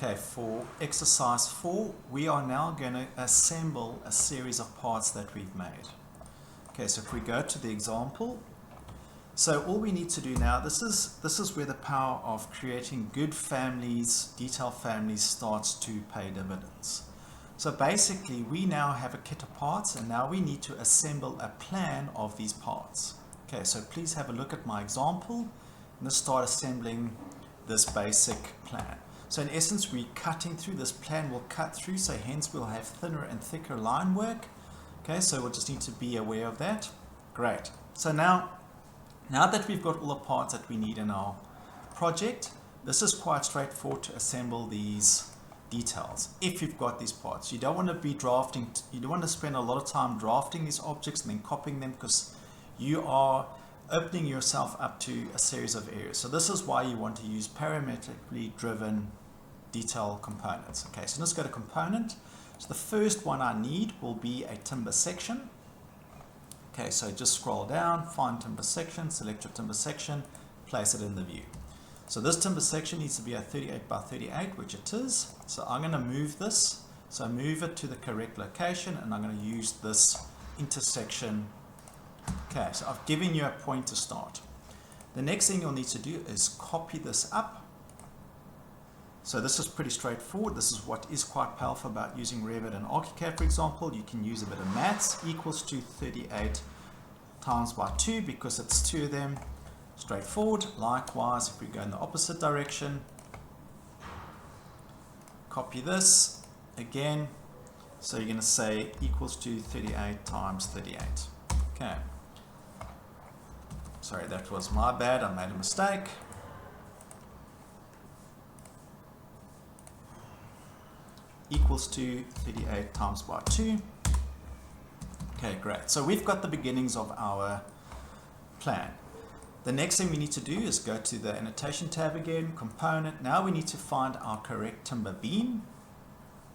Okay, for exercise 4, we are now going to assemble a series of parts that we've made. Okay, so if we go to the example, so all we need to do now, this is where the power of creating good families, detailed families, starts to pay dividends. So basically, we now have a kit of parts, and now we need to assemble a plan of these parts. Okay, so please have a look at my example, and let's start assembling this basic plan. So in essence, we're cutting through, this plan will cut through, so hence we'll have thinner and thicker line work. Okay, so we'll just need to be aware of that. Great. So now that we've got all the parts that we need in our project, this is quite straightforward to assemble these details. If you've got these parts, you don't want to be drafting, you don't want to spend a lot of time drafting these objects and then copying them, because you are opening yourself up to a series of areas. So this is why you want to use parametrically driven detail components. Okay, so let's go to component. So the first one I need will be a timber section. Okay, so just scroll down, find timber section, select your timber section, place it in the view. So this timber section needs to be a 38 by 38, which it is. So I'm going to move this. So move it to the correct location, and I'm going to use this intersection. Okay, so I've given you a point to start. The next thing you'll need to do is copy this up. So this is pretty straightforward. This is what is quite powerful about using Revit and ArchiCAD, for example. You can use a bit of maths. Equals to 38 times by 2, because it's 2 of them. Straightforward. Likewise, if we go in the opposite direction, copy this again. So you're going to say equals to 38 times 38. Okay. Sorry, that was my bad. I made a mistake. Equals to 38 times by 2. Okay, great. So we've got the beginnings of our plan. The next thing we need to do is go to the annotation tab again, component. Now we need to find our correct timber beam.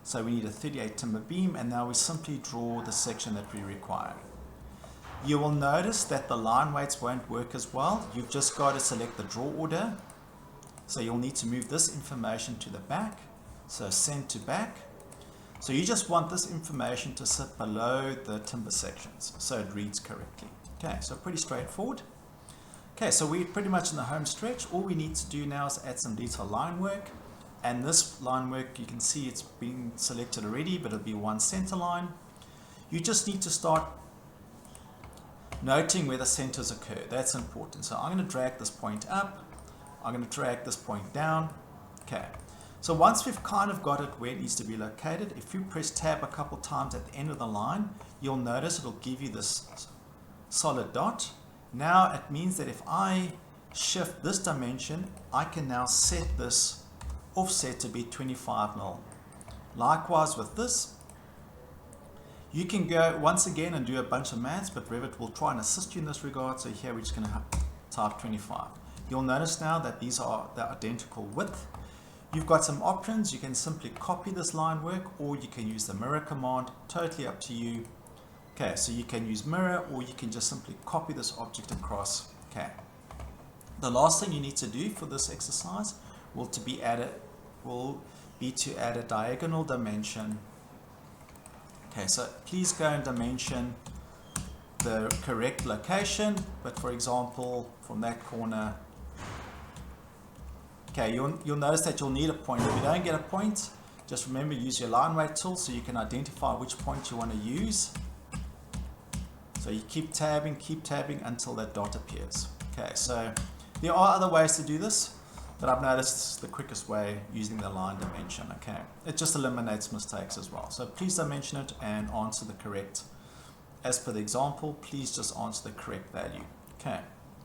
So we need a 38 timber beam, and now we simply draw the section that we require. You will notice that the line weights won't work as well. You've just got to select the draw order. So you'll need to move this information to the back. So send to back. So you just want this information to sit below the timber sections, so it reads correctly. Okay, so pretty straightforward. Okay, so we're pretty much in the home stretch. All we need to do now is add some detail line work. And this line work, you can see it's been selected already, but it'll be one center line. You just need to start noting where the centers occur. That's important. So I'm going to drag this point up. I'm going to drag this point down. Okay. So once we've kind of got it where it needs to be located, if you press tab a couple times at the end of the line, you'll notice it'll give you this solid dot. Now it means that if I shift this dimension, I can now set this offset to be 25 mil. Likewise with this, you can go once again and do a bunch of maths, but Revit will try and assist you in this regard. So here we're just going to type 25. You'll notice now that these are the identical width. You've got some options. You can simply copy this line work, or you can use the mirror command. Totally up to you. Okay, so you can use mirror, or you can just simply copy this object across. Okay. The last thing you need to do for this exercise will be to add a diagonal dimension. Okay, so please go and dimension the correct location, but for example, from that corner. Okay, you'll notice that you'll need a point. If you don't get a point, just remember, use your line weight tool so you can identify which point you want to use. So you keep tabbing until that dot appears. Okay, so there are other ways to do this, but I've noticed the quickest way using the line dimension. Okay, it just eliminates mistakes as well. So please dimension it and answer the correct, as per the example, please just answer the correct value. Okay.